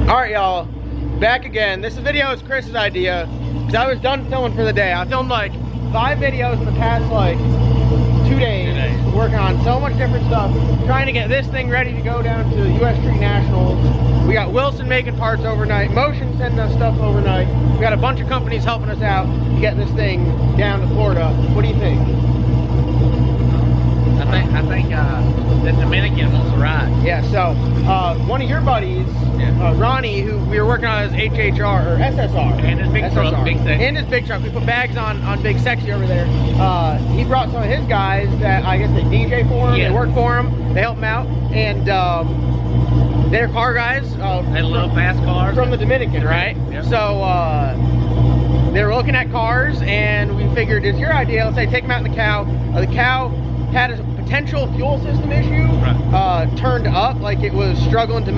Alright, y'all, back again. This video is Chris's idea because I was done filming for the day. I filmed like 5 videos in the past like 2 days, working on so much different stuff, trying to get this thing ready to go down to the US Street Nationals. We got Wilson making parts overnight, Motion sending us stuff overnight. We got a bunch of companies helping us out to get this thing down to Florida. What do you think? I think the Dominican wants to ride. Yeah, so one of your buddies, Ronnie, who we were working on his HHR or SSR. And his big truck, Big Sexy. And his big truck. We put bags on Big Sexy over there. He brought some of his guys that I guess they DJ for him, they work for him, they help him out. And they're car guys. They love fast cars. From the Dominican, right? Yep. So they were looking at cars and we figured it's your idea. Let's say take them out in the cow. The cow had a potential fuel system issue, turned up, like it was struggling to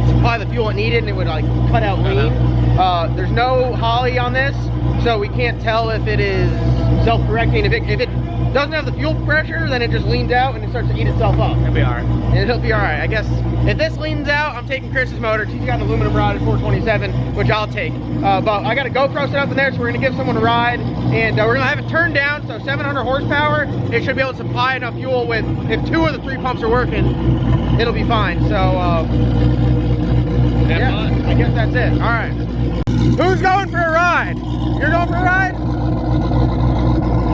supply the fuel it needed, and it would like cut out lean. There's no Holly on this, so we can't tell if it is self-correcting. If it doesn't have the fuel pressure, then it just leans out and it starts to eat itself up. It'll be alright. And it'll be alright. I guess if this leans out, I'm taking Chris's motor. He's got an aluminum rod at 427, which I'll take. But I got a GoPro set up in there, so we're gonna give someone a ride, and we're gonna have it turned down, so 700 horsepower. It should be able to supply enough fuel with, if 2 of the 3 pumps are working, it'll be fine. So yeah, I guess that's it. Alright. Who's going for a ride? You're going for a ride?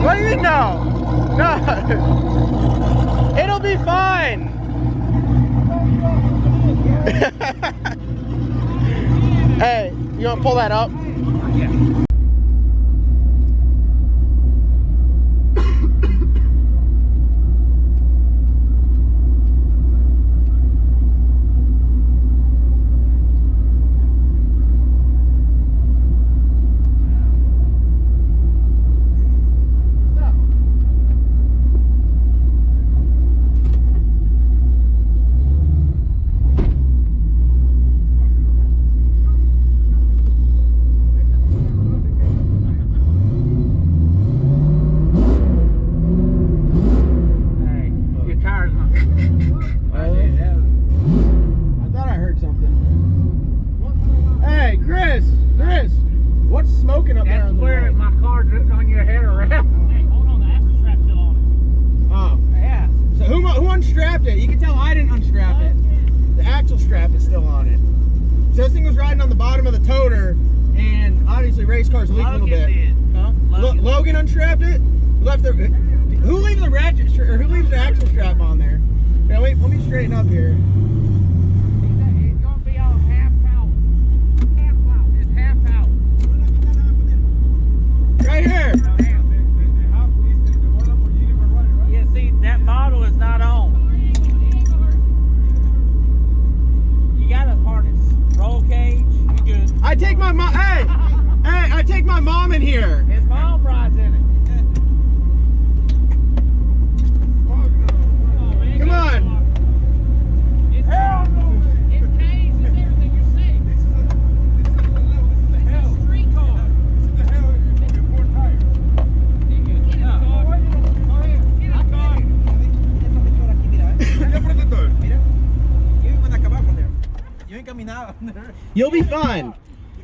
What do you mean no? No. It'll be fine. Hey, you want to pull that up? Yeah. Logan unstrapped it. Left the. Who leaves the ratchet or who leaves the axle strap on there? Yeah, wait. Let me straighten up here. It's gonna be on half power. Half power. It's half power. Right here. Yeah. See, that model is not on. You got a harness. Roll cage. You good? I take my mom. Hey, hey! I take my mom in here. His mom rides in it. Come on. It's cage, it's everything you see. This is the street car. This is the hell of your four tires. Get in the car. Get in the car. You'll be fine.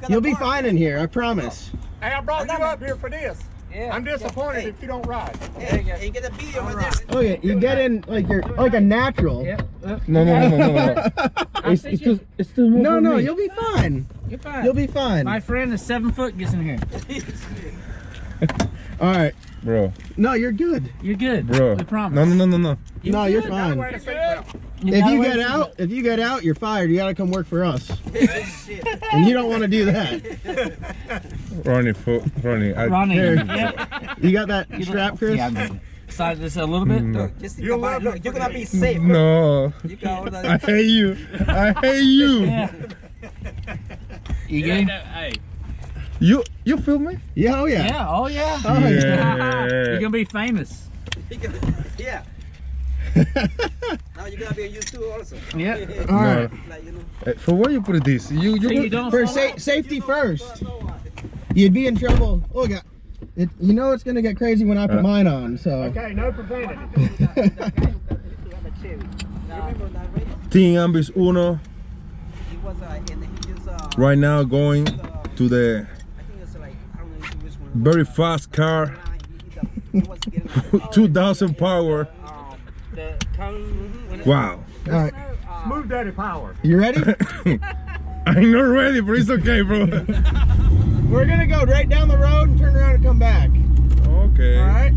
You'll be fine in here, I promise. Hey, I brought you up here for this. Yeah. I'm disappointed if you don't ride. There you go. You get a video right there. Oh yeah, you get in like you're like a natural. Yeah. No. It's still more No, you'll be fine. You're fine. You'll be fine. My friend is 7 foot gets in here. All right. Bro. No, you're good. You're good. Bro. We promise. No. No, you're good? fine. Wear the seatbelt. If you get out, you're fired. You gotta come work for us. And you don't want to do that. Ronnie, Ronnie. You got that strap, Chris? Yeah, I'm side this a little bit. No. Just think about, look, you're gonna be safe. No. You got all I that. hate you. I hate you. Yeah. You good? Hey. You feel me? Yeah, oh yeah. Yeah, oh yeah. Oh, yeah. You're gonna be famous. Yeah. Now you're gonna be a YouTube also. Yeah. All right. Like, you know. For what you put this? So you don't For fall out? safety first. You'd be in trouble. Look, you know it's gonna get crazy when I put mine on. So. Okay, no preventative. Team Ambis Uno. was and he just Right now going to the I think it's like I don't know which one. very fast car, He was getting 2000 power. The cone. Wow. All right. Smooth daddy power. You ready? I'm not ready, but it's okay, bro. We're gonna go right down the road and turn around and come back. Okay. All right.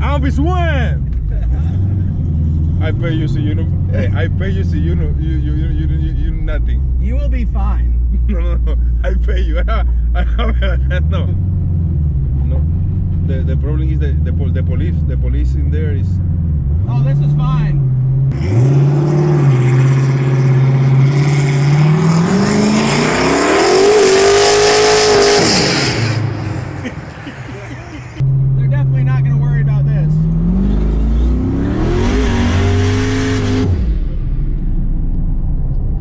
I'll be swim. I pay you so you know. Hey, I pay you so you know you nothing. You will be fine. No, I pay you. No. The problem is the police in there is. Oh, this is fine. They're definitely not going to worry about this.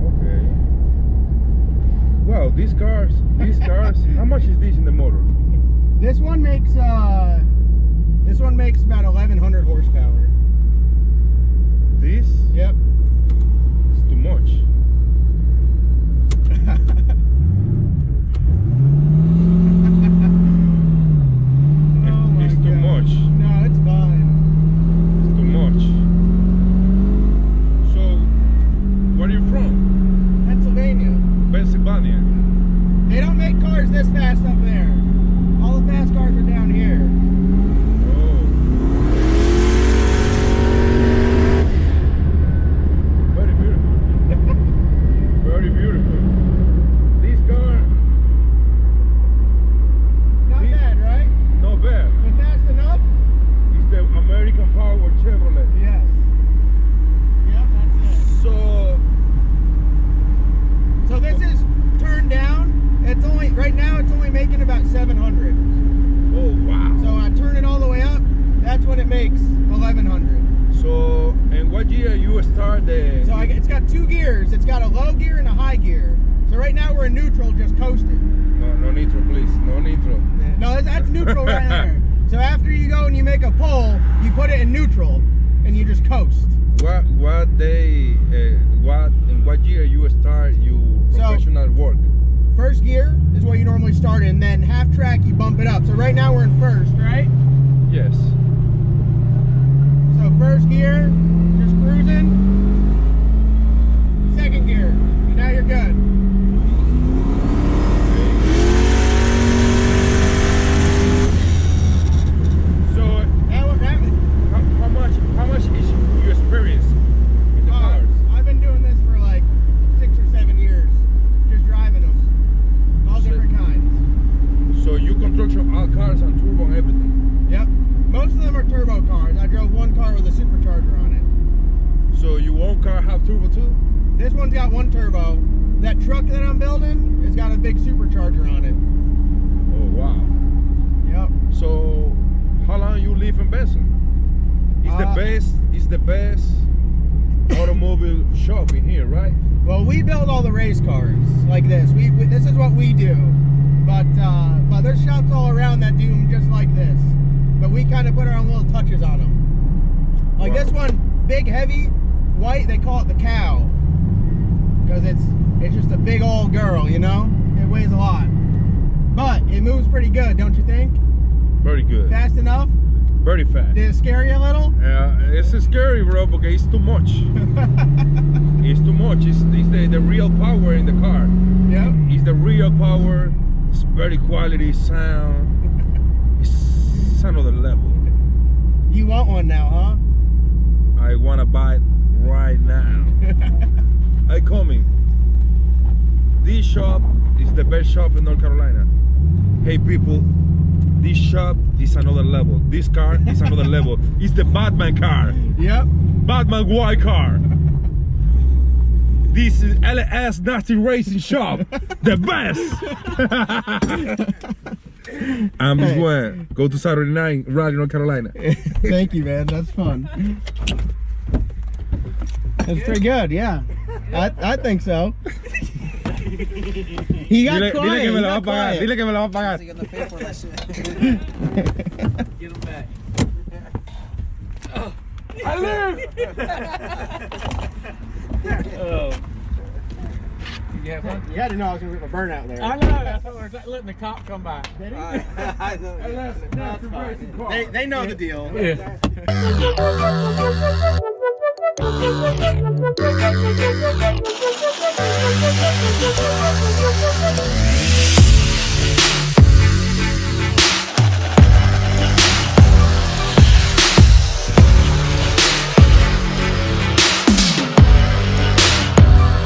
Okay. Wow, these cars. How much is this in the motor? This one makes about 1100 horsepower. This? Yep. It's too much. It's too much. No, it's fine. It's too much. So, where are you from? Pennsylvania. Pennsylvania. They don't make cars this fast up there. All the fast cars are down here. Oh. Very beautiful. Very beautiful. This car, Not bad, right? not bad. But fast enough? It's the American Power Chevrolet. Yes. Yep, that's it. So this is turned down. It's only right now. It's only making about 700. Oh wow. So I turn it all the way up. That's when it makes 1100. So, in what year you start the? So it's got two gears. It's got a low gear and a high gear. So right now we're in neutral, just coasting. No nitro, please. No nitro. No, that's neutral right there. So after you go and you make a pull, you put it in neutral, and you just coast. What day? In what year you start you professional work? First gear is what you normally start in, then half track you bump it up. So right now we're in first, right? Yes. So first gear, just cruising. Second gear, and now you're good. So, how much is your experience in the cars? I've been doing this for like 6 or 7 years, just driving them, all different kinds. So you construction all cars and turbo and everything. Yep. Most of them are turbo cars. I drove one car with a supercharger on it. So your own car have turbo too? This one's got one turbo. That truck that I'm building has got a big supercharger on it. Oh wow. Yep. So how long you live in Benson? It's the best automobile shop in here, right? Well, we build all the race cars like this. This is what we do. But there's shops all around that do them just like this. But we kind of put our own little touches on them. Like Wow. this one, big, heavy, white. They call it the cow because it's just a big old girl, you know. It weighs a lot, but it moves pretty good, don't you think? Very good. Fast enough? Very fast. Did it scare you a little? It's scary, bro, because it's too much. It's too much. It's the real power in the car. Yep. It's the real power. It's very quality sound. It's another level. You want one now, huh? I want to buy it right now. I coming. This shop is the best shop in North Carolina. Hey people, this shop is another level. This car is another level. It's the Batman car. Yep. Batman white car. This is LS Nasty Racing Shop. The best. I'm this one. Go to Saturday night, Raleigh, North Carolina. Thank you, man. That's fun. That's pretty good, yeah. I think so. He got quiet. Dile que me he lo va a got pagar. quiet. Dile que me lo va a pagar. You're gonna pay for that shit. Get him back. I live. Oh. You have fun? You had to know I was gonna rip a burnout there. I know. That's what we're letting the cop come by. I know. That's fine. They know the deal. Yeah.